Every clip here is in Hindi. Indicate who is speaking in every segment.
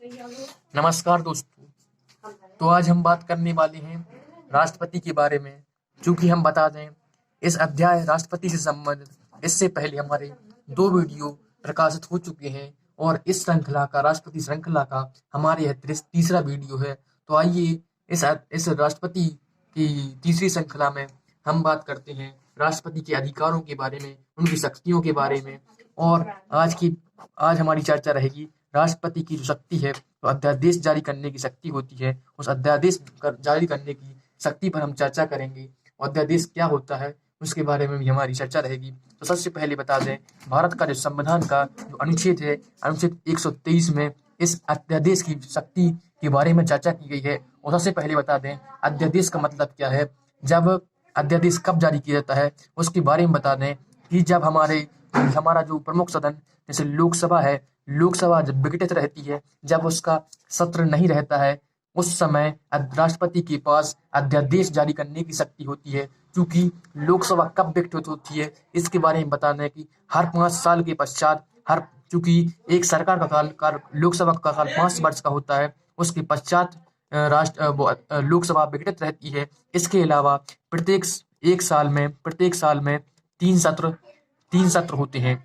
Speaker 1: नमस्कार दोस्तों। तो आज हम बात करने वाले हैं राष्ट्रपति के बारे में। चूंकि हम बता दें, इस अध्याय राष्ट्रपति से संबंधित इससे पहले हमारे 2 वीडियो प्रकाशित हो चुके हैं और इस श्रृंखला का, राष्ट्रपति श्रृंखला का, हमारे यह तीसरा वीडियो है। तो आइए इस राष्ट्रपति की तीसरी श्रृंखला में हम बात करते हैं राष्ट्रपति के अधिकारों के बारे में, उनकी शक्तियों के बारे में। और आज हमारी चर्चा रहेगी राष्ट्रपति की जो शक्ति है, तो अध्यादेश जारी करने की शक्ति होती है, उस अध्यादेश जारी करने की शक्ति पर हम चर्चा करेंगे। अध्यादेश क्या होता है उसके बारे में भी हमारी चर्चा रहेगी। तो सबसे पहले बता दें, भारत का जो संविधान का जो अनुच्छेद है, अनुच्छेद 123 में इस अध्यादेश की शक्ति के बारे में चर्चा की गई है। और सबसे पहले बता दें, अध्यादेश का मतलब क्या है, जब अध्यादेश कब जारी किया जाता है उसके बारे में बता दें कि जब हमारा जो प्रमुख सदन जैसे लोकसभा है, लोकसभा जब विघटित रहती है, जब उसका सत्र नहीं रहता है, उस समय राष्ट्रपति के पास अध्यादेश जारी करने की शक्ति होती है। क्योंकि लोकसभा कब विघटित होती है इसके बारे में बताना है कि हर 5 साल के पश्चात, चूंकि एक सरकार का लोकसभा का काल 5 वर्ष का होता है, उसके पश्चात लोकसभा विघटित रहती है। इसके अलावा प्रत्येक साल में 3 सत्र होते हैं।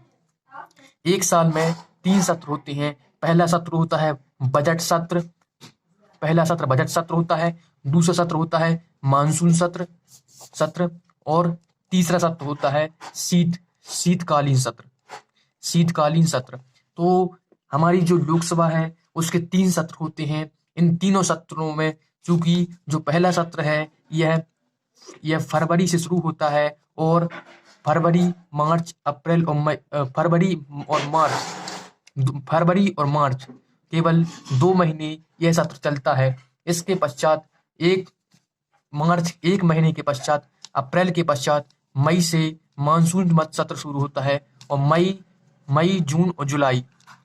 Speaker 1: एक साल में 3 सत्र होते हैं। पहला सत्र होता है बजट सत्र, होता है। दूसरा सत्र होता है मानसून सत्र और तीसरा सत्र होता है शीतकालीन सत्र। तो हमारी जो लोकसभा है उसके 3 सत्र होते हैं। इन तीनों सत्रों में चूंकि जो पहला सत्र है यह फरवरी से शुरू होता है और फरवरी और मार्च केवल 2 महीने यह सत्र चलता है। इसके पश्चात एक महीने के पश्चात, अप्रैल के पश्चात मई से मानसून सत्र शुरू होता है और मई, जून और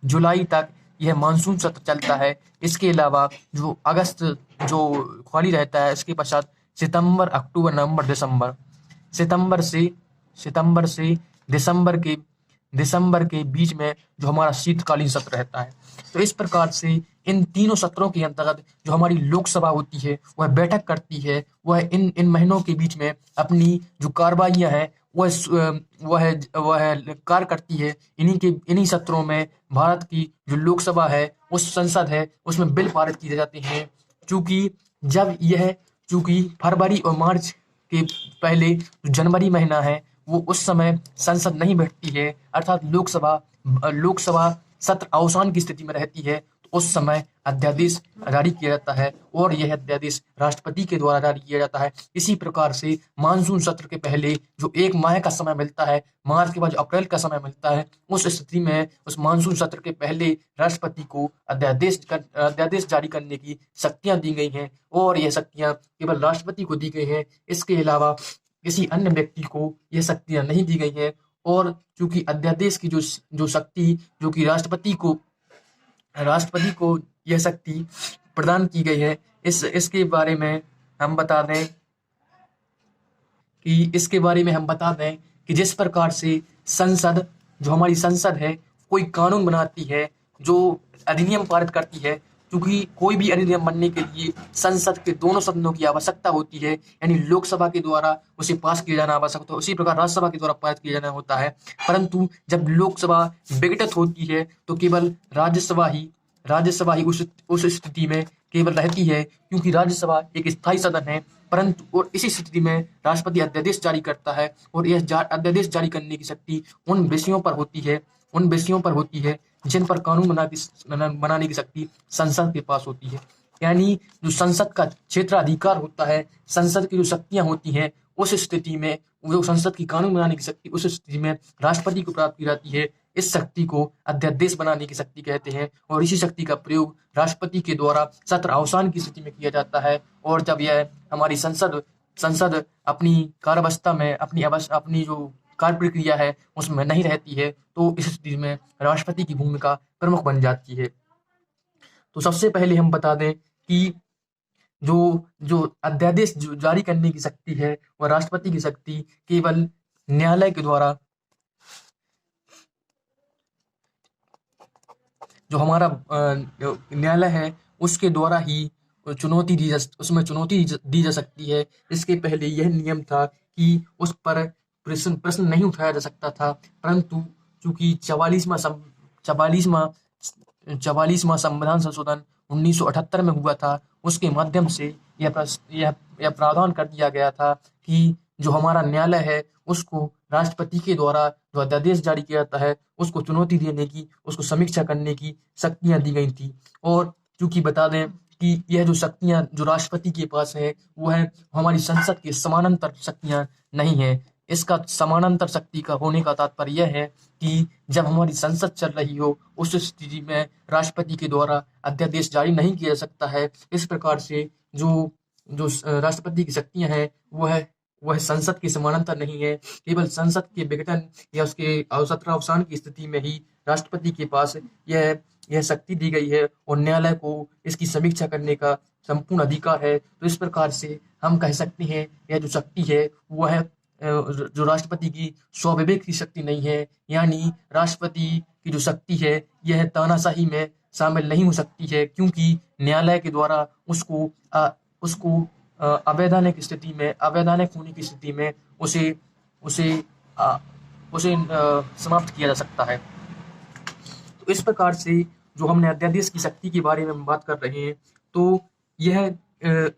Speaker 1: जुलाई तक यह मानसून सत्र चलता है। इसके अलावा जो अगस्त जो खाली रहता है, इसके पश्चात सितंबर, अक्टूबर, नवंबर, सितंबर से दिसंबर के बीच में जो हमारा शीतकालीन सत्र रहता है। तो इस प्रकार से इन तीनों सत्रों के अंतर्गत जो हमारी लोकसभा होती है वह बैठक करती है। वह इन महीनों के बीच में अपनी जो कार्रवाइयां हैं वह कार्य करती है। इन्हीं सत्रों में भारत की जो लोकसभा है, उस संसद है, उसमें बिल पारित किए जाते हैं। चूंकि फरवरी और मार्च के पहले जो जनवरी महीना है, वो उस समय संसद नहीं बैठती है, अर्थात लोकसभा सत्र अवसान की स्थिति में रहती है। तो उस समय अध्यादेश जारी किया जाता है और यह अध्यादेश राष्ट्रपति के द्वारा जारी किया जाता है। इसी प्रकार से मानसून सत्र के पहले जो 1 माह का समय मिलता है, मार्च के बाद जो अप्रैल का समय मिलता है, उस स्थिति में उस मानसून सत्र के पहले राष्ट्रपति को अध्यादेश जारी करने की शक्तियां दी गई हैं और यह शक्तियां केवल राष्ट्रपति को दी गई हैं। इसके अलावा किसी अन्य व्यक्ति को यह शक्तियां नहीं दी गई हैं। और चूंकि अध्यादेश की जो शक्ति जो कि राष्ट्रपति को यह शक्ति प्रदान की गई है, इसके बारे में हम बता दें कि जिस प्रकार से हमारी संसद है, कोई कानून बनाती है, जो अधिनियम पारित करती है। क्योंकि कोई भी अधिनियम बनने के लिए संसद के दोनों सदनों की आवश्यकता होती है, यानी लोकसभा के द्वारा उसे पास किया जाना आवश्यक होता है, उसी प्रकार राज्यसभा के द्वारा पारित किया जाना होता है। परंतु जब लोकसभा विघटित होती है तो केवल राज्यसभा ही उस स्थिति में केवल रहती है, क्योंकि राज्यसभा एक स्थायी सदन है। परंतु और इसी स्थिति में राष्ट्रपति अध्यादेश जारी करता है और यह अध्यादेश जारी करने की शक्ति उन विषयों पर होती है जिन पर कानून बनाने की शक्ति संसद के पास होती है। यानी जो संसद का क्षेत्राधिकार होता है, संसद की जो शक्तियां होती हैं, उस स्थिति में जो संसद की कानून बनाने की शक्ति उस स्थिति में राष्ट्रपति को प्राप्त की जाती है। इस शक्ति को अध्यादेश बनाने की शक्ति कहते हैं और इसी शक्ति का प्रयोग राष्ट्रपति के द्वारा सत्र अवसान की स्थिति में किया जाता है। और जब यह हमारी संसद अपनी कार्यावस्था में अपनी जो कार्य प्रक्रिया है उसमें नहीं रहती है, तो इस स्थिति में राष्ट्रपति की भूमिका प्रमुख बन जाती है। तो सबसे पहले हम बता दें कि जो अध्यादेश जारी करने की शक्ति है, वह राष्ट्रपति की शक्ति केवल न्यायालय के द्वारा जो हमारा न्यायालय है उसके द्वारा ही उसमें चुनौती दी जा सकती है। इसके पहले यह नियम था कि उस पर प्रश्न प्रश्न नहीं उठाया जा सकता था, परंतु चूंकि 44वां संविधान संशोधन 1978 में हुआ था, उसके माध्यम से यह प्रावधान कर दिया गया था कि जो हमारा न्यायालय है उसको राष्ट्रपति के द्वारा जो अध्यादेश जारी किया जाता है उसको चुनौती देने की, उसको समीक्षा करने की शक्तियां दी गई थी। और चूंकि बता दें कि यह जो शक्तियां जो राष्ट्रपति के पास है वो है हमारी संसद के समानांतर शक्तियां नहीं है। इसका समानांतर शक्ति का होने का तात्पर्य यह है कि जब हमारी संसद चल रही हो उस स्थिति में राष्ट्रपति के द्वारा अध्यादेश जारी नहीं किया जा सकता है। इस प्रकार से जो जो राष्ट्रपति की शक्तियां हैं वह संसद के समानांतर नहीं है। केवल संसद के विघटन या उसके अवसान की स्थिति में ही राष्ट्रपति के पास यह शक्ति दी गई है और न्यायालय को इसकी समीक्षा करने का संपूर्ण अधिकार है। तो इस प्रकार से हम कह सकते हैं यह जो शक्ति है वह जो राष्ट्रपति की स्वविवेक की शक्ति नहीं है, यानी राष्ट्रपति की जो शक्ति है यह तानाशाही में शामिल नहीं हो सकती है, क्योंकि न्यायालय के द्वारा उसको अवैधानिक होने की स्थिति में उसे समाप्त किया जा सकता है। तो इस प्रकार से जो हमने अध्यादेश की शक्ति के बारे में बात कर रहे हैं, तो यह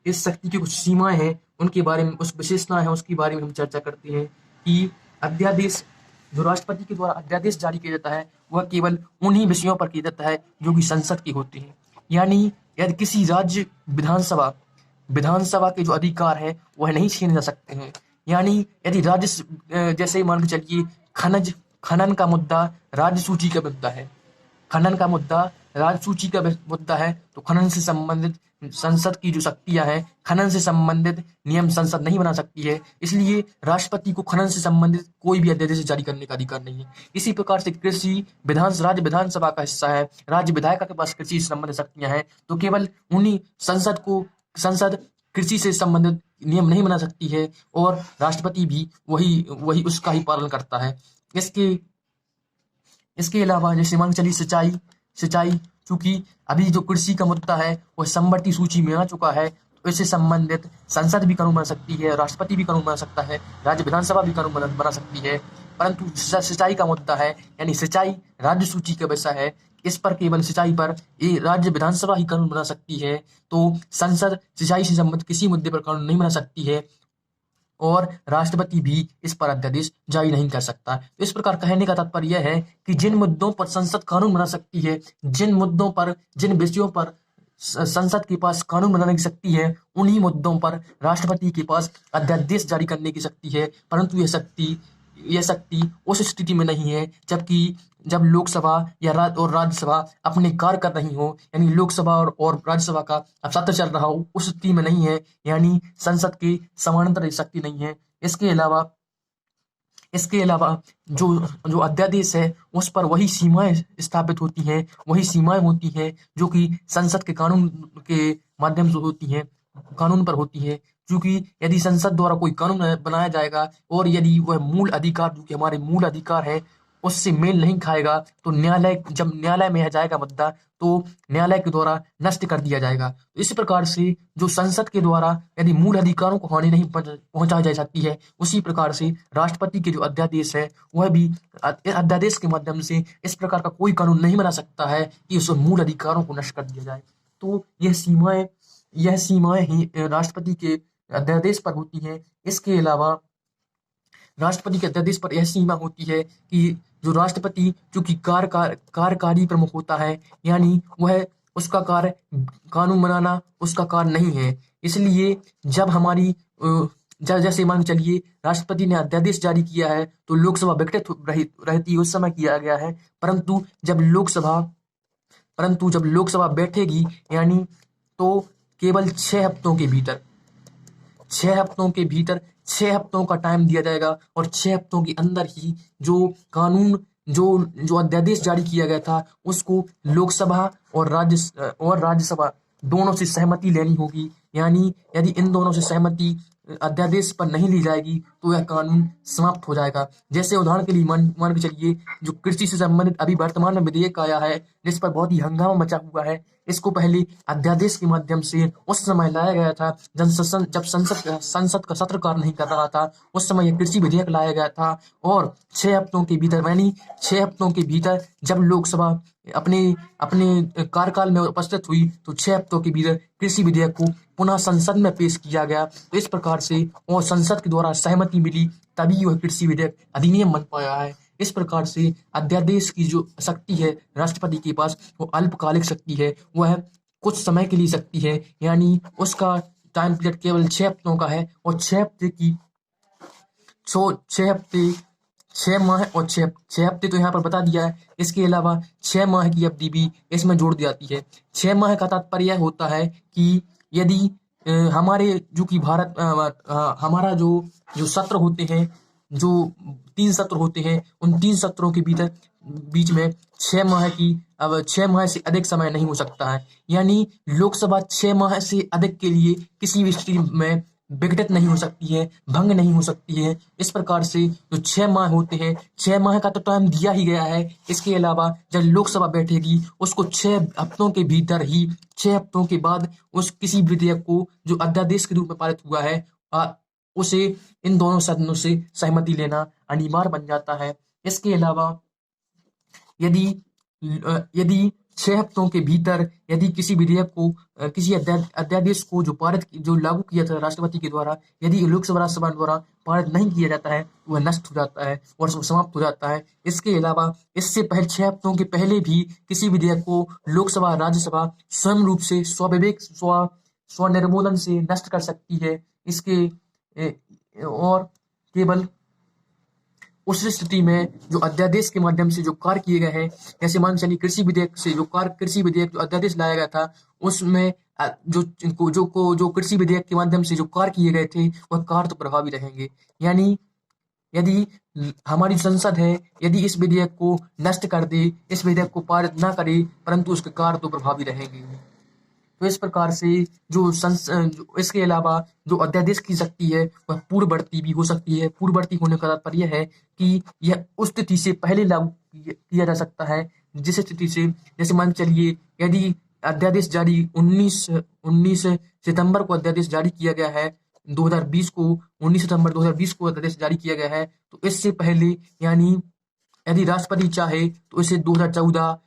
Speaker 1: इस शक्ति की कुछ सीमाएं हैं, उनके बारे में उस विशेषताएं हैं उसके बारे में हम चर्चा करते हैं कि अध्यादेश जो राष्ट्रपति के द्वारा अध्यादेश जारी किया जाता है वह केवल उन्हीं विषयों पर किया जाता है जो कि संसद के होते हैं। यानी यदि किसी राज्य विधानसभा के जो अधिकार है वह नहीं छीने जा सकते हैं। यानी यदि जैसे मान के चलिए खनन का मुद्दा राज्य सूची का मुद्दा है, तो खनन से संबंधित संसद की जो शक्तियां हैं, खनन से संबंधित नियम संसद नहीं बना सकती है। इसलिए राष्ट्रपति को खनन से संबंधित कोई भी अध्यादेश जारी करने का अधिकार नहीं है। इसी प्रकार से राज्य विधानसभा का हिस्सा है, राज्य विधायिका के पास कृषि से संबंधित शक्तियां हैं, तो केवल उन्हीं संसद कृषि से संबंधित नियम नहीं बना सकती है और राष्ट्रपति भी वही उसका ही पालन करता है। इसके अलावा जैसे मान चलिए सिंचाई, चूंकि अभी जो कृषि का मुद्दा है वह समवर्ती सूची में आ चुका है, तो इससे संबंधित संसद भी कानून बना सकती है, राष्ट्रपति भी कानून बना सकता है, राज्य विधानसभा भी कानून बना सकती है। परंतु सिंचाई का मुद्दा है, यानी सिंचाई राज्य सूची का विषय है, इस पर केवल सिंचाई पर राज्य विधानसभा ही कानून बना सकती है। तो संसद सिंचाई से संबंधित किसी मुद्दे पर कानून नहीं बना सकती है और राष्ट्रपति भी इस पर अध्यादेश जारी नहीं कर सकता। इस प्रकार कहने का तात्पर्य यह है कि जिन मुद्दों पर संसद कानून बना सकती है, जिन विषयों पर संसद के पास कानून बनाने की शक्ति है, उन्हीं मुद्दों पर राष्ट्रपति के पास अध्यादेश जारी करने की शक्ति है। परंतु यह शक्ति उस स्थिति में नहीं है जब लोकसभा और राज्यसभा अपने कार्य कर रही हो, यानी लोकसभा और राज्यसभा का अब सत्र चल रहा हो, उस स्थिति में नहीं है, यानी संसद की समानांतर शक्ति नहीं है। इसके अलावा जो अध्यादेश है उस पर वही सीमाएं स्थापित होती हैं, वही सीमाएं होती हैं जो कि संसद के कानून के माध्यम से होती हैं, कानून पर होती है। क्योंकि यदि संसद द्वारा कोई कानून बनाया जाएगा और यदि वह मूल अधिकार जो कि हमारे मूल अधिकार है उससे मेल नहीं खाएगा, तो जब न्यायालय में जाएगा मुद्दा तो न्यायालय के द्वारा नष्ट कर दिया जाएगा। तो इसी प्रकार से जो संसद के द्वारा यदि मूल अधिकारों को हानि नहीं पहुंचाई जा सकती है, उसी प्रकार से राष्ट्रपति के जो अध्यादेश है वह भी अध्यादेश के माध्यम से इस प्रकार का कोई कानून नहीं बना सकता है कि उस मूल अधिकारों को नष्ट कर दिया जाए। तो यह सीमाएं ही राष्ट्रपति के अध्यादेश पर होती हैं। इसके अलावा राष्ट्रपति के अध्यादेश पर यह सीमा होती है कि जो राष्ट्रपति चूंकि कार्यकारी प्रमुख होता है, यानी वह उसका कार्य कानून बनाना उसका कार्य नहीं है। इसलिए जैसे मान चलिए राष्ट्रपति ने अध्यादेश जारी किया है तो लोकसभा विघटित रहती है, उस समय किया गया है। परंतु जब लोकसभा बैठेगी, यानी तो केवल 6 हफ्तों का टाइम दिया जाएगा और 6 हफ्तों के अंदर ही जो कानून जो अध्यादेश जारी किया गया था उसको लोकसभा और राज्यसभा दोनों से सहमति लेनी होगी। यानी यदि इन दोनों से सहमति अध्यादेश पर नहीं ली जाएगी तो यह कानून समाप्त हो जाएगा। जैसे उदाहरण के लिए मान के चलिए, जो कृषि से संबंधित अभी वर्तमान में विधेयक आया है जिस पर बहुत ही हंगामा मचा हुआ है, इसको पहले अध्यादेश के माध्यम से उस समय लाया गया था जब संसद का सत्र कार्य नहीं कर रहा था। उस समय यह कृषि विधेयक लाया गया था और 6 हफ्तों के भीतर, यानी 6 हफ्तों के भीतर जब लोकसभा अपने अपने कार्यकाल में उपस्थित हुई तो 6 हफ्तों के भीतर कृषि विधेयक को पुनः संसद में पेश किया गया। तो इस प्रकार से और संसद के द्वारा सहमति मिली, तभी वह कृषि विधेयक अधिनियम बन पाया है। इस प्रकार से अध्यादेश की जो शक्ति है राष्ट्रपति के पास, वो अल्पकालिक शक्ति है, वह कुछ समय के लिए शक्ति है, यानी उसका टाइम पीरियड केवल 6 हफ्तों का है और 6 हफ्ते की 6 हफ्ते 6 माह और 6 हफ्ते तो यहाँ पर बता दिया है। इसके अलावा 6 माह की अवधि भी इसमें जोड़ दी जाती है। 6 माह का तात्पर्य होता है कि यदि हमारे जो कि हमारा जो जो सत्र होते हैं, जो 3 सत्र होते हैं, उन 3 सत्रों के बीच में 6 माह की, अब 6 माह से अधिक समय नहीं हो सकता है। यानी लोकसभा 6 माह से अधिक के लिए किसी भी स्थिति में विघटित नहीं हो सकती है, भंग नहीं हो सकती है। इस प्रकार से जो 6 माह होते हैं, 6 माह का तो टाइम दिया ही गया है। इसके अलावा जब लोकसभा बैठेगी उसको 6 हफ्तों के भीतर ही, 6 हफ्तों के बाद उस किसी विधेयक को जो अध्यादेश के रूप में पारित हुआ है, उसे इन दोनों सदनों से सहमति लेना अनिवार्य बन जाता है। इसके अलावा यदि यदि 6 हफ्तों के भीतर यदि किसी विधेयक को, किसी अध्यादेश को जो लागू किया था राष्ट्रपति के द्वारा, यदि लोकसभा राज्यसभा द्वारा पारित नहीं किया जाता है, वह नष्ट हो जाता है और समाप्त हो जाता है। इसके अलावा इससे पहले 6 हफ्तों के पहले भी किसी विधेयक को लोकसभा राज्यसभा स्वयं रूप से स्वनिर्मोलन से नष्ट कर सकती है। इसके और केवल उस स्थिति में जो अध्यादेश के माध्यम से जो कार्य किए गए हैं, जैसे मान चलिए कृषि विधेयक जो अध्यादेश लाया गया था, उसमें जो कृषि विधेयक के माध्यम से जो कार्य किए गए थे वह कार्य तो प्रभावी रहेंगे। यानी यदि हमारी संसद है, यदि इस विधेयक को नष्ट कर दे, इस विधेयक को पारित ना करे, परंतु उसके कार्य तो प्रभावी रहेंगे। तो इस प्रकार से इसके अलावा जो अध्यादेश की शक्ति है वह पूर्ववर्ती भी हो सकती है। पूर्ववर्ती होने का तात्पर्य है कि यह उस स्थिति से पहले लागू किया जा सकता है, जिस स्थिति से, जैसे मान चलिए यदि अध्यादेश जारी 19 सितंबर को अध्यादेश जारी किया गया है, 19 सितंबर 2020 को अध्यादेश जारी किया गया है, तो इससे पहले, यानी यदि राष्ट्रपति चाहे तो इसे 2014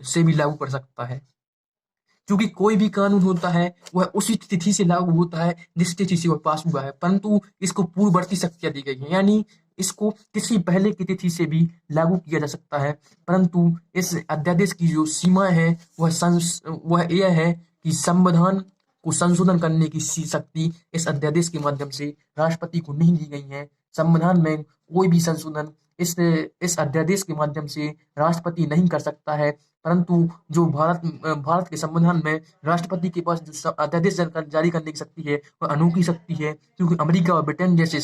Speaker 1: से भी लागू कर सकता है। क्योंकि कोई भी कानून होता है वह उसी तिथि से लागू होता है जिस तिथि से वह पास हुआ है, परंतु इसको पूर्ववर्ती शक्तियां दी गई है, यानी इसको किसी पहले की तिथि से भी लागू किया जा सकता है। परंतु इस अध्यादेश की जो सीमा है वह यह है कि संविधान को संशोधन करने की शक्ति इस अध्यादेश के माध्यम से राष्ट्रपति को नहीं दी गई है। संविधान में कोई भी संशोधन इस अध्यादेश के माध्यम से राष्ट्रपति नहीं कर सकता है, परंतु जो भारत के संविधान में राष्ट्रपति के पास जो अध्यादेश जारी करने की शक्ति है वह अनोखी शक्ति है, क्योंकि अमेरिका और ब्रिटेन जैसे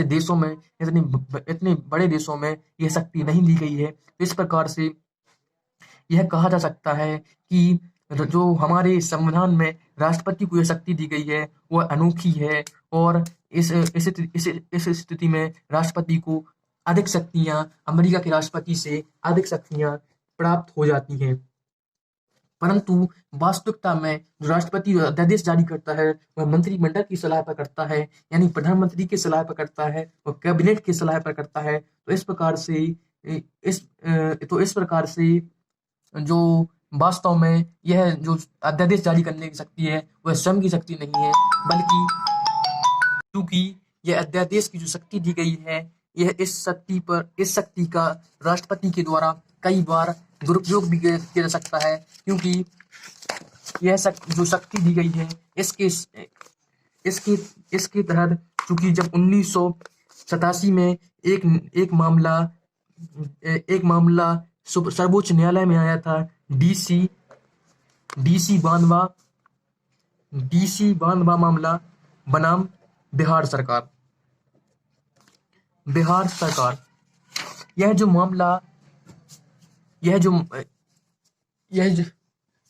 Speaker 1: देशों में, इतने बड़े देशों में यह शक्ति नहीं दी गई है। तो इस प्रकार से यह कहा जा सकता है कि जो हमारे संविधान में राष्ट्रपति को यह शक्ति दी गई है वह अनोखी है, और इस स्थिति में राष्ट्रपति को अधिक शक्तियां, अमेरिका के राष्ट्रपति से अधिक शक्तियां प्राप्त हो जाती हैं। परंतु वास्तविकता में जो राष्ट्रपति अध्यादेश जारी करता है वह मंत्रिमंडल की सलाह पर करता है, यानी प्रधानमंत्री की सलाह पर करता है और कैबिनेट की सलाह पर करता है। तो इस प्रकार से जो वास्तव में यह जो अध्यादेश जारी करने की शक्ति है वह स्वयं की शक्ति नहीं है, बल्कि क्योंकि यह अध्यादेश की जो शक्ति दी गई है, यह इस शक्ति का राष्ट्रपति के द्वारा कई बार दुरुपयोग भी किया जा सकता है, क्योंकि यह जो शक्ति दी गई है इसके तहत, चूंकि जब 1987 में एक मामला सर्वोच्च न्यायालय में आया था, डीसी बांधवा मामला बनाम बिहार सरकार। यह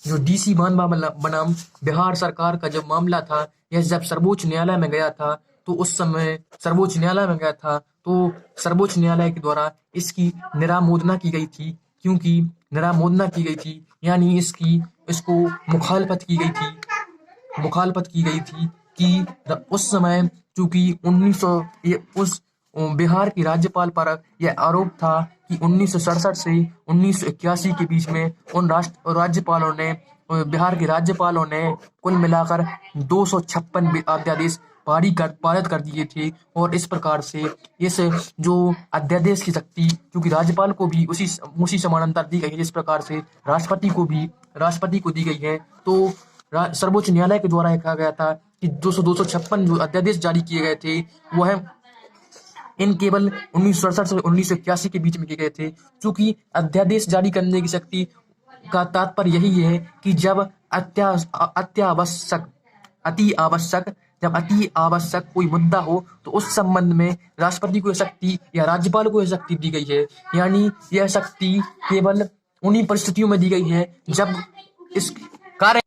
Speaker 1: जो डीसी बांधवा बनाम बिहार सरकार का जब मामला था, यह जब सर्वोच्च न्यायालय में गया था तो उस समय सर्वोच्च न्यायालय में गया था, तो सर्वोच्च न्यायालय के द्वारा इसकी निरामोदना की गई थी। क्योंकि निरामोदना की गई थी यानी इसको मुखालफत की गई थी कि उस समय चूंकि 1900 उस बिहार के राज्यपाल पर यह आरोप था कि 1967 से 1981 के बीच में उन राज्यपालों ने बिहार के राज्यपालों ने कुल मिलाकर 256 अध्यादेश पारित कर दिए थे। और इस प्रकार से इस जो अध्यादेश की शक्ति क्योंकि राज्यपाल को भी उसी समानांतर दी गई है जिस प्रकार से राष्ट्रपति को दी गई है। तो सर्वोच्च न्यायालय के द्वारा कहा गया था कि 256 जो अध्यादेश जारी किए गए थे वह इन केवल 1967 से 1981 के बीच में किए गए थे। चूंकि अध्यादेश जारी करने की शक्ति का तात्पर्य यही है कि जब अति आवश्यक कोई मुद्दा हो तो उस संबंध में राष्ट्रपति को यह शक्ति या राज्यपाल को यह शक्ति दी गई है। यानी यह शक्ति केवल उन्हीं परिस्थितियों में दी गई है जब इस कार्य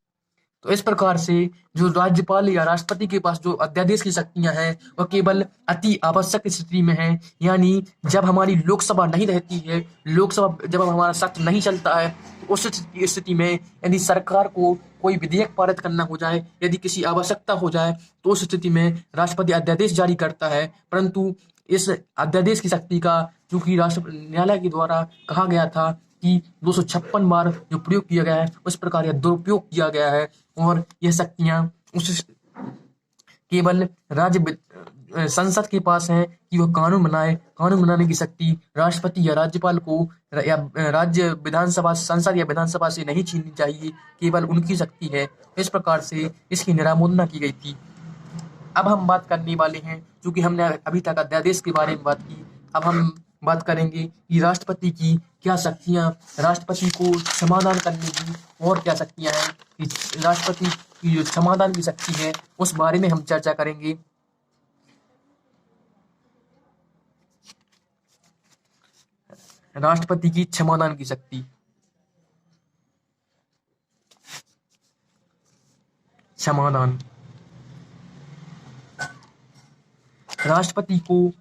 Speaker 1: तो इस प्रकार से जो राज्यपाल या राष्ट्रपति के पास जो अध्यादेश की शक्तियां हैं वह केवल अति आवश्यक स्थिति में है। यानी जब हमारी लोकसभा नहीं रहती है, जब हमारा सत्र नहीं चलता है, तो उस स्थिति में यदि सरकार को कोई विधेयक पारित करना हो जाए, यदि किसी आवश्यकता हो जाए, तो उस स्थिति में राष्ट्रपति अध्यादेश जारी करता है। परंतु इस अध्यादेश की शक्ति का चूंकि राष्ट्र न्यायालय के द्वारा कहा गया था कि 256 बार जो प्रयोग किया गया है उस प्रकार यह दुरुपयोग किया गया है। और यह शक्तियां उस केवल संसद के पास है कि वह कानून बनाने की शक्ति राष्ट्रपति या राज्यपाल को या संसद या विधानसभा से नहीं छीननी चाहिए, केवल उनकी शक्ति है। इस प्रकार से इसकी निरामोदना की गई थी। अब हम बात करने वाले हैं, क्योंकि हमने अभी तक अध्यादेश के बारे में बात की, अब हम बात करेंगे कि राष्ट्रपति की क्या शक्तियां, राष्ट्रपति को समाधान करने की और क्या शक्तियां हैं। कि राष्ट्रपति की जो समाधान की शक्ति है उस बारे में हम चर्चा करेंगे। राष्ट्रपति की क्षमादान की शक्ति। क्षमादान राष्ट्रपति को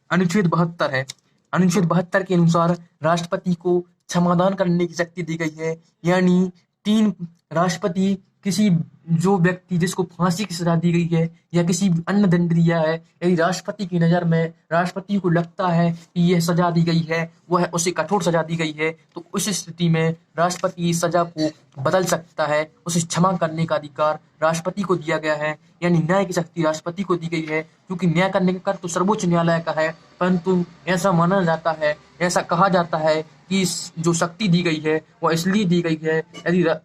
Speaker 1: अनुच्छेद 72 है। अनुच्छेद 72 के अनुसार राष्ट्रपति को क्षमादान करने की शक्ति दी गई है। यानी 3 राष्ट्रपति किसी जो व्यक्ति जिसको फांसी की सजा दी गई है या किसी अन्य दंड दिया है, यदि राष्ट्रपति की नज़र में राष्ट्रपति को लगता है कि यह सजा दी गई है, वह उसे कठोर सजा दी गई है, तो उस स्थिति में राष्ट्रपति इस सजा को बदल सकता है। उसे क्षमा करने का अधिकार राष्ट्रपति को दिया गया है। यानी न्याय की शक्ति राष्ट्रपति को दी गई है। क्योंकि न्याय करने का कर तो सर्वोच्च न्यायालय का है, परंतु ऐसा माना जाता है, ऐसा कहा जाता है कि जो शक्ति दी गई है वह इसलिए दी गई है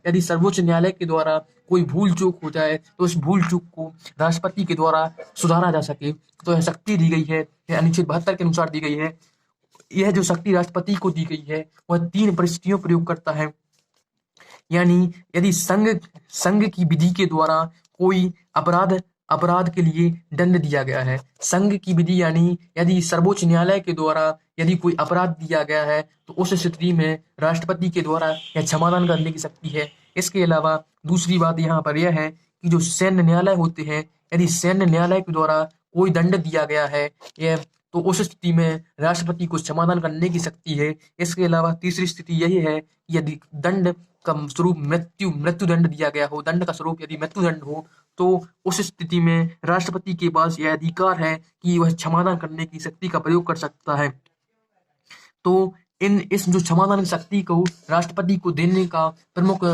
Speaker 1: यदि सर्वोच्च न्यायालय के द्वारा कोई भूल चूक हो जाए तो उस भूल चूक को राष्ट्रपति के द्वारा सुधारा जा सके। तो यह शक्ति दी गई है, यह अनुच्छेद 72 के अनुसार दी गई है। यह जो शक्ति राष्ट्रपति को दी गई है वह 3 परिस्थितियों प्रयोग करता है। यानी यदि संघ की विधि के द्वारा कोई अपराध के लिए दंड दिया गया है, संघ की विधि यानी यदि सर्वोच्च न्यायालय के द्वारा यदि कोई अपराध दिया गया है तो उस स्थिति में राष्ट्रपति के द्वारा यह क्षमादान करने की शक्ति है। इसके अलावा दूसरी बात यहाँ पर यह है कि जो सैन्य न्यायालय होते हैं, यदि सैन्य न्यायालय के द्वारा कोई दंड दिया गया है यह तो उस स्थिति में राष्ट्रपति को क्षमादान करने की शक्ति है। इसके अलावा तीसरी स्थिति यही है कि यदि दंड का स्वरूप मृत्यु दंड दिया गया हो, दंड का स्वरूप यदि मृत्यु दंड हो, तो उस स्थिति में राष्ट्रपति के पास यह अधिकार है कि वह क्षमादान करने की शक्ति का प्रयोग कर सकता है। तो इस जो क्षमादान की शक्ति को राष्ट्रपति को देने का प्रमुख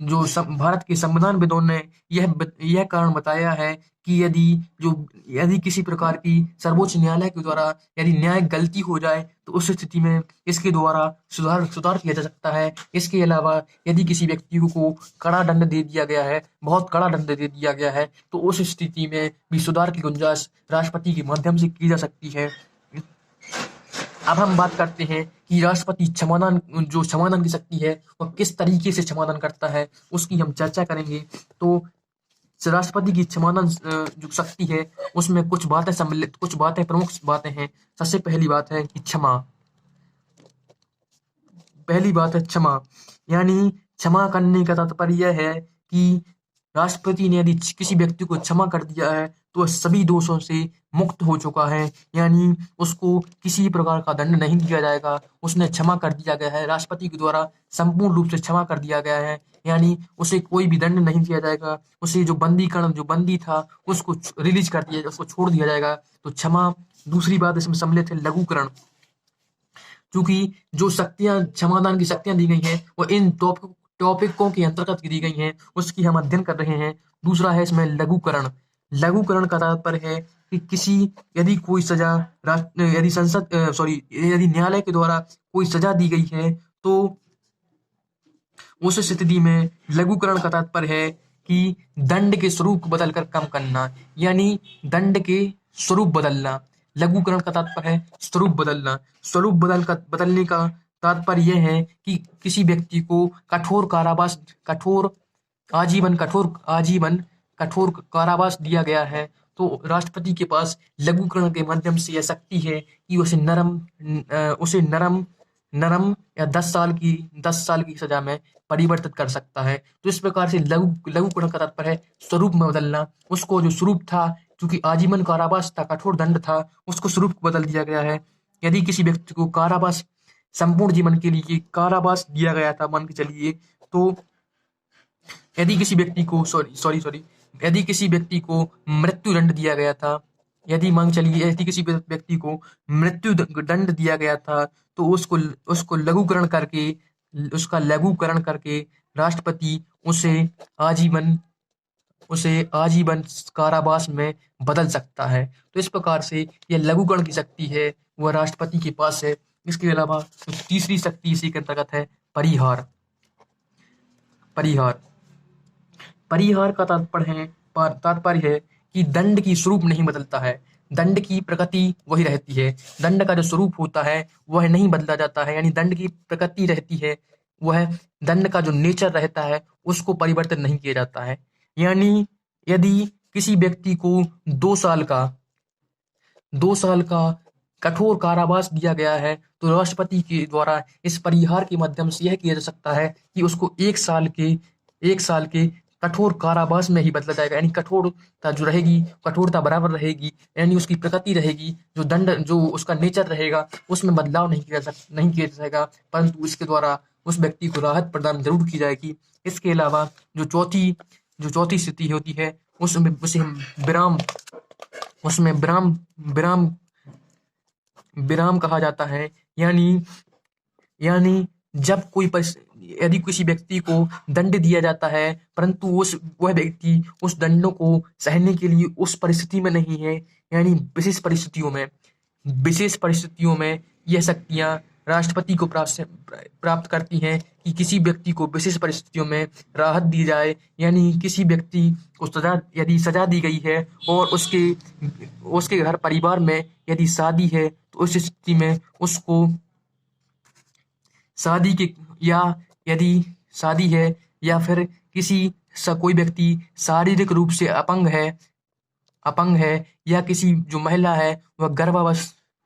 Speaker 1: जो भारत के संविधानविदों ने यह कारण बताया है कि यदि किसी प्रकार की सर्वोच्च न्यायालय के द्वारा यदि न्याय गलती हो जाए तो उस स्थिति में इसके द्वारा सुधार किया जा सकता है। इसके अलावा यदि किसी व्यक्ति को कड़ा दंड दे दिया गया है, बहुत कड़ा दंड दे दिया गया है, तो उस स्थिति में भी सुधार की गुंजाइश राष्ट्रपति के माध्यम से की जा सकती है। अब हम बात करते हैं कि राष्ट्रपति क्षमादान की शक्ति है वह किस तरीके से क्षमादान करता है, उसकी हम चर्चा करेंगे। तो राष्ट्रपति की क्षमादान जो शक्ति है उसमें कुछ बातें प्रमुख बातें हैं। सबसे पहली बात है कि क्षमा। यानी क्षमा करने का तात्पर्य यह है कि राष्ट्रपति ने यदि किसी व्यक्ति को क्षमा कर दिया है तो वह सभी दोषों से मुक्त हो चुका है, यानी उसको किसी प्रकार का दंड नहीं दिया जाएगा, उसने क्षमा कर दिया गया है, राष्ट्रपति के द्वारा संपूर्ण रूप से क्षमा कर दिया गया है, यानी उसे कोई भी दंड नहीं दिया जाएगा, उसे जो बंदी था उसको रिलीज कर दिया, उसको छोड़ दिया जाएगा। तो क्षमा। दूसरी बात इसमें सम्मिलित है लघुकरण, क्योंकि जो शक्तियां क्षमादान की शक्तियां दी गई हैं वो इन टॉपिकों के अंतर्गत दी गई हैं, उसकी हम अध्ययन कर रहे हैं। दूसरा है इसमें लघुकरण। लघुकरण का तात्पर्य है कि किसी यदि कोई सजा यदि यदि न्यायालय के द्वारा कोई सजा दी गई है तो उस स्थिति में लघुकरण का तात्पर्य है कि दंड के स्वरूप को बदलकर कम करना, यानी दंड के स्वरूप बदलना। लघुकरण का तात्पर्य है स्वरूप बदलना। स्वरूप बदलने का तात्पर्य यह है कि किसी व्यक्ति को आजीवन कठोर कारावास दिया गया है, तो राष्ट्रपति के पास लघुकरण के माध्यम से यह शक्ति है कि उसे नरम या 10 साल की सजा में परिवर्तित कर सकता है। तो इस प्रकार से लघुकरण का तात्पर्य है स्वरूप में बदलना। उसको जो स्वरूप था, क्योंकि आजीवन कारावास था, कठोर दंड था, उसको स्वरूप बदल दिया गया है। यदि किसी व्यक्ति को कारावास संपूर्ण जीवन के लिए कारावास दिया गया था, मान के चलिए, तो यदि किसी व्यक्ति को यदि किसी व्यक्ति को मृत्यु दंड दिया गया था, यदि किसी व्यक्ति को मृत्यु दंड दिया गया था, तो उसको उसका लघुकरण करके राष्ट्रपति उसे आजीवन कारावास में बदल सकता है। तो इस प्रकार से यह लघुकरण की शक्ति है वह राष्ट्रपति के पास है। इसके अलावा तीसरी शक्ति इसी के अंतर्गत है परिहार। परिहार का तात्पर्य है कि दंड की स्वरूप नहीं बदलता है, दंड की प्रकृति वही रहती है। दंड का जो स्वरूप होता है वह नहीं बदला जाता है, यानी दंड की प्रकृति रहती है, वह दंड का जो नेचर रहता है उसको परिवर्तन नहीं किया जाता है। यानी यदि किसी व्यक्ति को 2 साल का कठोर कारावास दिया गया है, तो राष्ट्रपति के द्वारा इस परिहार के माध्यम से यह किया जा सकता है कि उसको 1 साल के कठोर कारावास में ही बदला जाएगा, यानी कठोरता बराबर रहेगी, यानी उसकी प्रकृति रहेगी, जो उसका नेचर रहेगा उसमें बदलाव नहीं किया जाएगा, परंतु इसके द्वारा उस व्यक्ति को राहत प्रदान जरूर की जाएगी। इसके अलावा जो चौथी स्थिति होती है उसमें विराम कहा जाता है, यानी यदि किसी व्यक्ति को दंड दिया जाता है, परंतु वह व्यक्ति उस दंडों को सहने के लिए उस परिस्थिति में नहीं है, यानी विशेष परिस्थितियों में यह शक्तियां राष्ट्रपति को प्राप्त करती हैं कि किसी व्यक्ति को विशेष परिस्थितियों में राहत दी जाए, यानी किसी व्यक्ति को यदि सजा दी गई है और उसके घर परिवार में यदि शादी है, तो उस स्थिति में उसको यदि शादी है या फिर कोई व्यक्ति शारीरिक रूप से अपंग है या किसी जो महिला है वह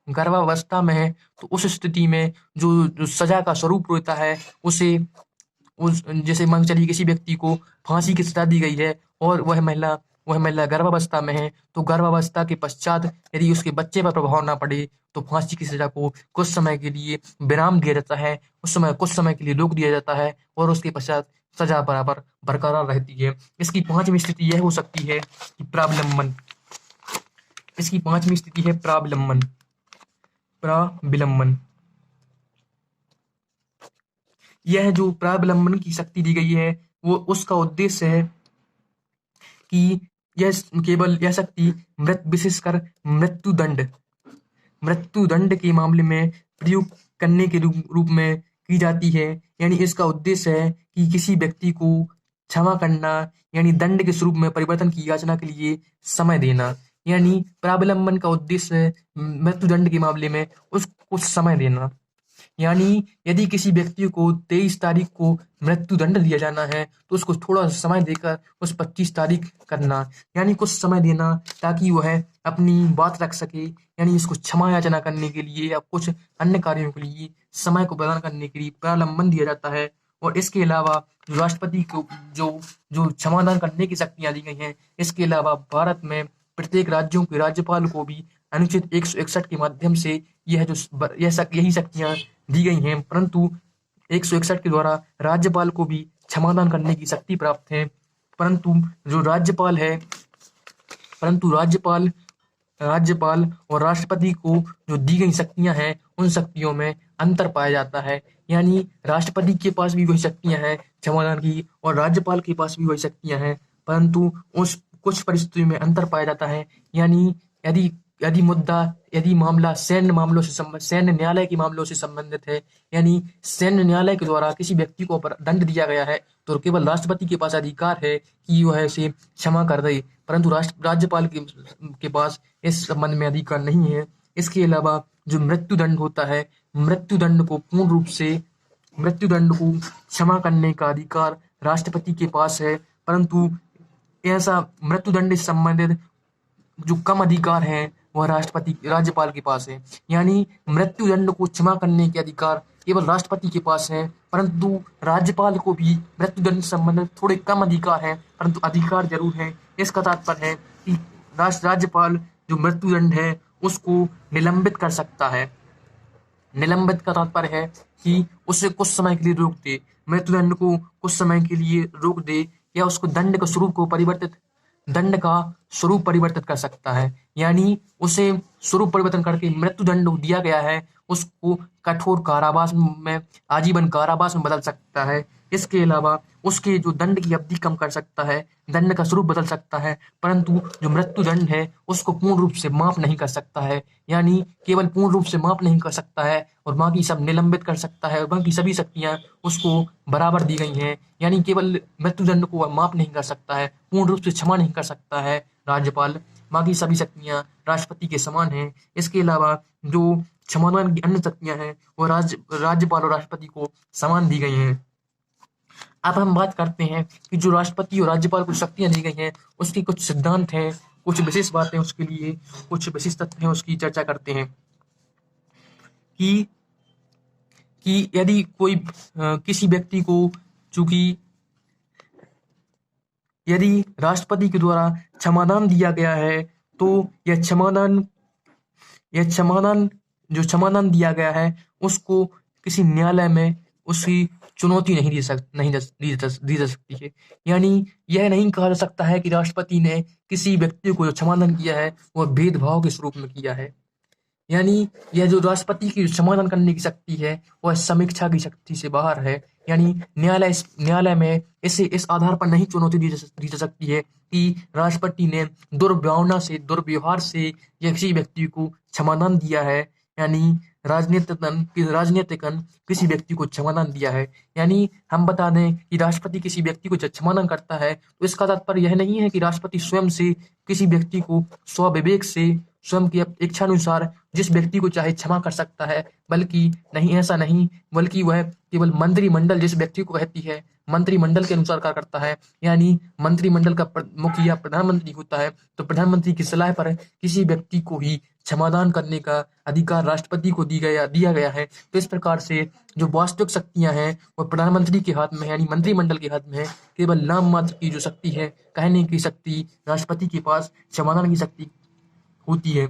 Speaker 1: गर्भावस्था में है, तो उस स्थिति में जो सजा का स्वरूप होता है जैसे मान के चलिए किसी व्यक्ति को फांसी की सजा दी गई है और वह महिला गर्भावस्था में है, तो गर्भावस्था के पश्चात यदि उसके बच्चे पर प्रभाव ना पड़े तो फांसी की सजा को कुछ समय के लिए विराम दिया जाता है, कुछ समय के लिए रोक दिया जाता है और उसके पश्चात सजा बराबर बरकरार रहती है। इसकी पांचवी स्थिति यह हो सकती है कि प्राविलंबन। यह जो प्राविलंबन की शक्ति दी गई है वो उसका उद्देश्य है कि यह शक्ति विशेषकर मृत्यु दंड के मामले में प्रयुक्त करने के रूप में की जाती है, यानी इसका उद्देश्य है कि किसी व्यक्ति को क्षमा करना, यानी दंड के स्वरूप में परिवर्तन की याचना के लिए समय देना, यानी प्राविलंबन का उद्देश्य मृत्यु दंड के मामले में उसको समय देना। यानी यदि किसी व्यक्ति को 23 तारीख को मृत्यु दंड दिया जाना है तो उसको थोड़ा समय देकर उस 25 तारीख करना, यानी कुछ समय देना ताकि वह अपनी बात रख सके, यानी इसको क्षमा याचना करने के लिए या कुछ अन्य कार्यों के लिए समय को प्रदान करने के लिए प्राविलंबन दिया जाता है। और इसके अलावा राष्ट्रपति को जो क्षमादान करने की शक्तियां दी गई हैं, इसके अलावा भारत में प्रत्येक राज्यों के राज्यपाल को भी अनुच्छेद 161 के माध्यम से यही शक्तियां दी गई हैं, परंतु 161 के द्वारा राज्यपाल को भी क्षमादान करने की शक्ति प्राप्त है। परंतु जो राज्यपाल है परंतु राज्यपाल राज्यपाल और राष्ट्रपति को जो दी गई शक्तियां हैं, उन शक्तियों में अंतर पाया जाता है। यानी राष्ट्रपति के पास भी वही शक्तियां हैं क्षमादान की, और राज्यपाल के पास भी वही शक्तियां हैं, परंतु उस कुछ परिस्थितियों में अंतर पाया जाता है। यानी यदि यदि मामला सैन्य न्यायालय के मामलों से संबंधित है, यानी सैन्य न्यायालय के द्वारा किसी व्यक्ति को दंड दिया गया है, तो केवल राष्ट्रपति के पास अधिकार है कि वह इसे क्षमा कर दे, परंतु राज्यपाल के पास इस संबंध में अधिकार नहीं है। इसके अलावा जो मृत्युदंड होता है, मृत्युदंड को क्षमा करने का अधिकार राष्ट्रपति के पास है, परंतु ऐसा मृत्युदंड से संबंधित जो कम अधिकार है वह राज्यपाल के पास है। यानी मृत्युदंड को क्षमा करने के अधिकार केवल राष्ट्रपति के पास है, परंतु राज्यपाल को भी मृत्युदंड से संबंधित थोड़े कम अधिकार हैं, परंतु अधिकार जरूर है। इसका तात्पर्य है कि राज्यपाल जो मृत्युदंड है उसको निलंबित कर सकता है। निलंबित का तात्पर्य है कि उसे कुछ समय के लिए रोक दे, मृत्युदंड को कुछ समय के लिए रोक दे, या उसको दंड का स्वरूप परिवर्तित कर सकता है। यानी उसे स्वरूप परिवर्तन करके मृत्युदंड दिया गया है उसको कठोर कारावास में, आजीवन कारावास में बदल सकता है। इसके अलावा उसके जो दंड की अवधि कम कर सकता है, दंड का स्वरूप बदल सकता है, परंतु जो मृत्युदंड है उसको पूर्ण रूप से माफ नहीं कर सकता है। यानी केवल पूर्ण रूप से माफ नहीं कर सकता है और बाकी सब निलंबित कर सकता है, और बाकी सभी शक्तियां उसको बराबर दी गई हैं। यानी केवल मृत्युदंड को माफ नहीं कर सकता है, पूर्ण रूप से क्षमा नहीं कर सकता है राज्यपाल, बाकी सभी शक्तियां राष्ट्रपति के समान हैं। इसके अलावा जो क्षमादान की अन्य शक्तियां हैं वो राज्यपाल और राष्ट्रपति को समान दी गई हैं। अब हम बात करते हैं कि जो राष्ट्रपति और राज्यपाल को शक्तियां दी गई हैं उसकी कुछ सिद्धांत हैं, कुछ विशेष बातें उसके लिए, कुछ विशेष तथ्य हैं, उसकी चर्चा करते हैं कि यदि कोई किसी व्यक्ति को, चूंकि यदि राष्ट्रपति के द्वारा क्षमादान दिया गया है तो यह क्षमादान दिया गया है उसको किसी न्यायालय में उसकी चुनौती नहीं दी जा सकती है। यानी यह नहीं कहा जा सकता है कि राष्ट्रपति ने किसी व्यक्ति को जो क्षमादान किया है वह भेदभाव के स्वरूप में किया है। यानी यह जो राष्ट्रपति की क्षमादान करने की शक्ति है वह समीक्षा की शक्ति से बाहर है। यानी न्यायालय में इस आधार पर नहीं चुनौती दी जा सकती है कि राष्ट्रपति ने दुर्व्यवहार से या किसी व्यक्ति को क्षमादान दिया है, यानी राजनीतिकन किसी व्यक्ति को क्षमादान दिया है। यानी हम बता दें कि राष्ट्रपति किसी व्यक्ति को जब क्षमादान करता है तो इसका तात्पर्य यह नहीं है कि राष्ट्रपति स्वयं से किसी व्यक्ति को स्वविवेक से, स्वयं की इच्छानुसार जिस व्यक्ति को चाहे क्षमा कर सकता है, बल्कि ऐसा नहीं, बल्कि वह केवल मंत्रिमंडल जिस व्यक्ति को कहती है मंत्रिमंडल के अनुसार कार्य करता है। यानी मंत्रिमंडल का मुखिया प्रधानमंत्री होता है, तो प्रधानमंत्री की सलाह पर किसी व्यक्ति को ही क्षमादान करने का अधिकार राष्ट्रपति को दिया गया है। तो इस प्रकार से जो वास्तविक शक्तियां हैं वह प्रधानमंत्री के हाथ में, यानी मंत्रिमंडल के हाथ में है। केवल नाम मात्र की जो शक्ति है, कहने की शक्ति, राष्ट्रपति के पास क्षमादान की शक्ति होती है।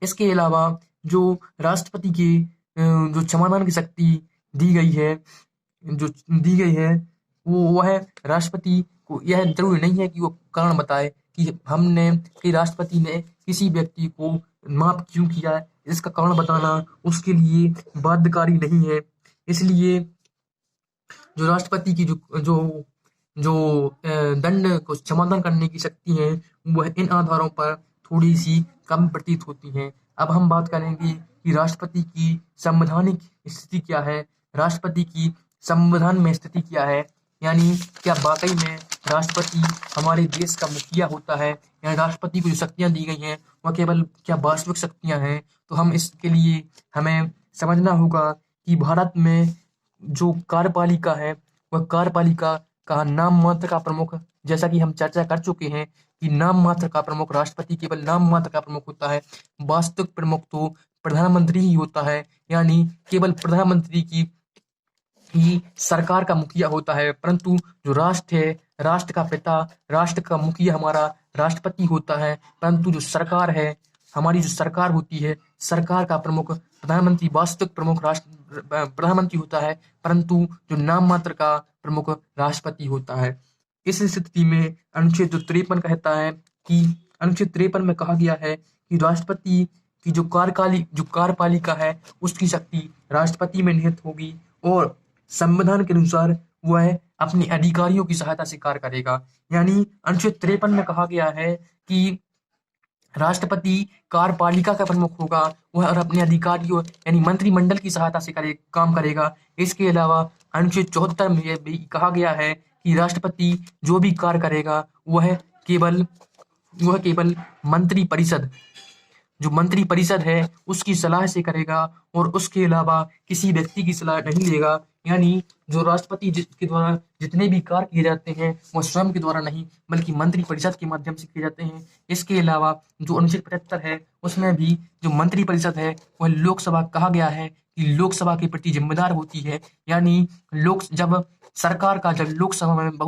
Speaker 1: इसके अलावा जो राष्ट्रपति की जो क्षमादान की शक्ति दी गई है वह राष्ट्रपति को यह जरूरी नहीं है कि वो कारण बताए कि राष्ट्रपति ने किसी व्यक्ति को माफ क्यों किया, इसका कारण बताना उसके लिए बाध्यकारी नहीं है। इसलिए जो राष्ट्रपति की जो दंड को क्षमादान करने की शक्ति है वह इन आधारों पर थोड़ी सी कम प्रतीत होती हैं। अब हम बात करेंगे कि राष्ट्रपति की संवैधानिक स्थिति क्या है, राष्ट्रपति की संविधान में स्थिति क्या है। यानी क्या वाकई में राष्ट्रपति हमारे देश का मुखिया होता है, या राष्ट्रपति को जो शक्तियां दी गई हैं वह केवल क्या वास्तविक शक्तियां हैं। तो हम इसके लिए हमें समझना होगा कि भारत में जो कार्यपालिका है वह कार्यपालिका का नाम मात्र का प्रमुख, जैसा कि हम चर्चा कर चुके हैं कि नाम मात्र का प्रमुख राष्ट्रपति केवल नाम मात्र का प्रमुख होता है, वास्तविक प्रमुख तो प्रधानमंत्री ही होता है। यानी केवल प्रधानमंत्री की सरकार का मुखिया होता है, परंतु जो राष्ट्र है, राष्ट्र का पिता, राष्ट्र का मुखिया हमारा राष्ट्रपति होता है, परंतु जो सरकार है, हमारी जो सरकार होती है, सरकार का प्रमुख प्रधानमंत्री, वास्तविक प्रमुख प्रधानमंत्री होता है, परंतु जो नाम मात्र का प्रमुख राष्ट्रपति होता है। इस स्थिति में अनुच्छेद 53 कहता है कि अनुच्छेद 53 में कहा गया है कि राष्ट्रपति की जो कार्यपालिका है उसकी शक्ति राष्ट्रपति में निहित होगी और संविधान के अनुसार वह अपने अधिकारियों की सहायता से कार्य करेगा। यानी अनुच्छेद 53 में कहा गया है कि राष्ट्रपति कार्यपालिका का प्रमुख होगा, वह और अपने अधिकारियों यानी मंत्रिमंडल की सहायता से काम करेगा। इसके अलावा अनुच्छेद 74 में यह भी कहा गया है कि राष्ट्रपति जो भी कार्य करेगा वह केवल मंत्री परिषद है उसकी सलाह से करेगा और उसके अलावा किसी व्यक्ति की सलाह नहीं लेगा। यानी जो राष्ट्रपति के द्वारा जितने भी कार्य किए जाते हैं वह स्वयं के द्वारा नहीं बल्कि मंत्री परिषद के माध्यम से किए जाते हैं। इसके अलावा जो अनुच्छेद 75 है उसमें भी जो मंत्री परिषद है वह लोकसभा कहा गया है कि लोकसभा के प्रति जिम्मेदार होती है। यानी जब सरकार का जब लोकसभा में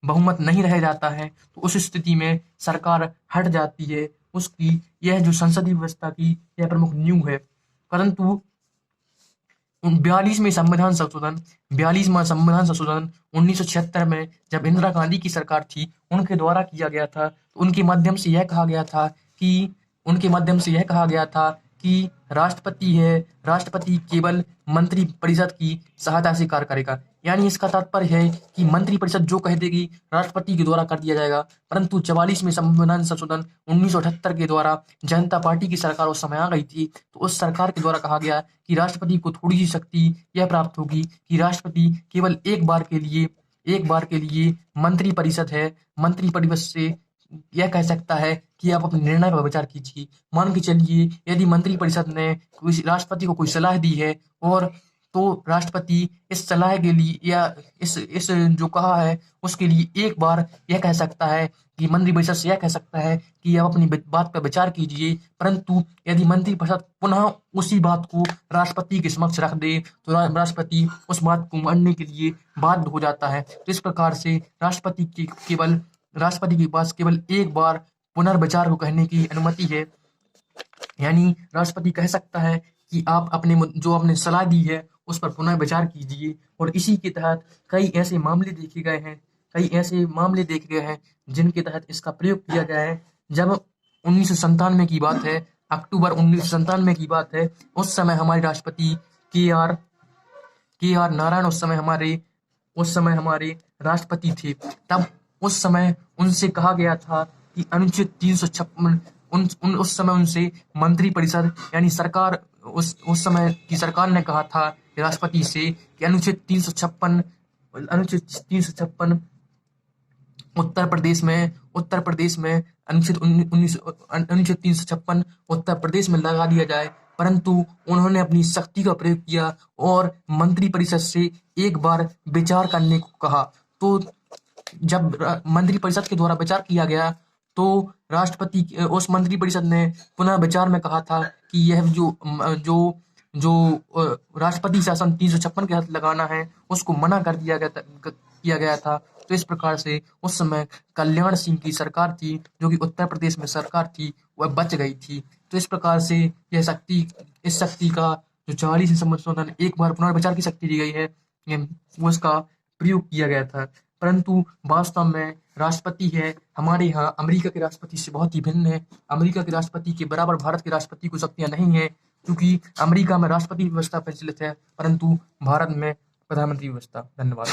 Speaker 1: बहुमत नहीं रह जाता है तो उस स्थिति में सरकार हट जाती है। उसकी यह जो संसदीय व्यवस्था की यह प्रमुख नींव है। परंतु 42वां संविधान संशोधन 1976 में जब इंदिरा गांधी की सरकार थी उनके द्वारा किया गया था, तो उनके माध्यम से यह कहा गया था कि राष्ट्रपति केवल मंत्री परिषद की सहायता से कार्य करेगा। यानी इसका तात्पर्य है कि मंत्री परिषद जो कह देगी राष्ट्रपति के द्वारा कर दिया जाएगा। परंतु 44वें संविधान संशोधन 1978 के द्वारा जनता पार्टी की सरकार उस समय आ गई थी, तो उस सरकार के द्वारा कहा गया कि राष्ट्रपति को थोड़ी सी शक्ति यह प्राप्त होगी कि राष्ट्रपति केवल एक बार के लिए मंत्री परिषद से यह कह सकता है कि आप अपने निर्णय पर विचार कीजिए। मान के चलिए यदि मंत्री परिषद ने राष्ट्रपति को कोई सलाह दी है और तो राष्ट्रपति इस सलाह के लिए या इस जो कहा है उसके लिए एक बार यह कह सकता है कि मंत्री परिषद से यह कह सकता है कि आप अपनी बात पर विचार कीजिए। परंतु यदि मंत्री परिषद पुनः उसी बात को राष्ट्रपति के समक्ष रख दे तो राष्ट्रपति उस बात को मानने के लिए बाध्य हो जाता है। तो इस प्रकार से राष्ट्रपति के पास केवल एक बार पुनर्विचार को कहने की अनुमति है। यानी राष्ट्रपति कह सकता है कि आप आपने सलाह दी है उस पर पुनर्विचार कीजिए। और इसी के तहत कई ऐसे मामले देखे गए हैं जिनके तहत इसका प्रयोग किया गया है। जब 1997 की बात है, अक्टूबर 1997 की बात है, उस समय हमारे राष्ट्रपति के आर नारायण उस समय हमारे राष्ट्रपति थे। तब उस समय उनसे कहा गया था कि अनुच्छेद 356 उस समय उनसे मंत्री परिषद यानी सरकार उस समय की सरकार ने कहा था राष्ट्रपति से कि अनुच्छेद 356 उत्तर प्रदेश में अनुच्छेद 356 उत्तर प्रदेश में लगा दिया जाए। परंतु उन्होंने अपनी शक्ति का प्रयोग किया और मंत्री परिषद से एक बार विचार करने को कहा। तो जब मंत्री परिषद के द्वारा विचार किया गया तो राष्ट्रपति उस मंत्री परिषद ने पुनः विचार में कहा था कि यह जो राष्ट्रपति शासन 356 के तहत लगाना है उसको मना कर किया गया था। तो इस प्रकार से उस समय कल्याण सिंह की सरकार थी जो कि उत्तर प्रदेश में सरकार थी, वह बच गई थी। तो इस प्रकार से इस शक्ति का जो 40 संशोधन एक बार पुनर्विचार की शक्ति दी गई है उसका प्रयोग किया गया था। परंतु वास्तव में राष्ट्रपति है हमारे यहाँ अमेरिका के राष्ट्रपति से बहुत ही भिन्न है। अमेरिका के राष्ट्रपति के बराबर भारत के राष्ट्रपति को शक्तियां नहीं है, क्योंकि अमेरिका में राष्ट्रपति व्यवस्था प्रचलित है परंतु भारत में प्रधानमंत्री व्यवस्था। धन्यवाद।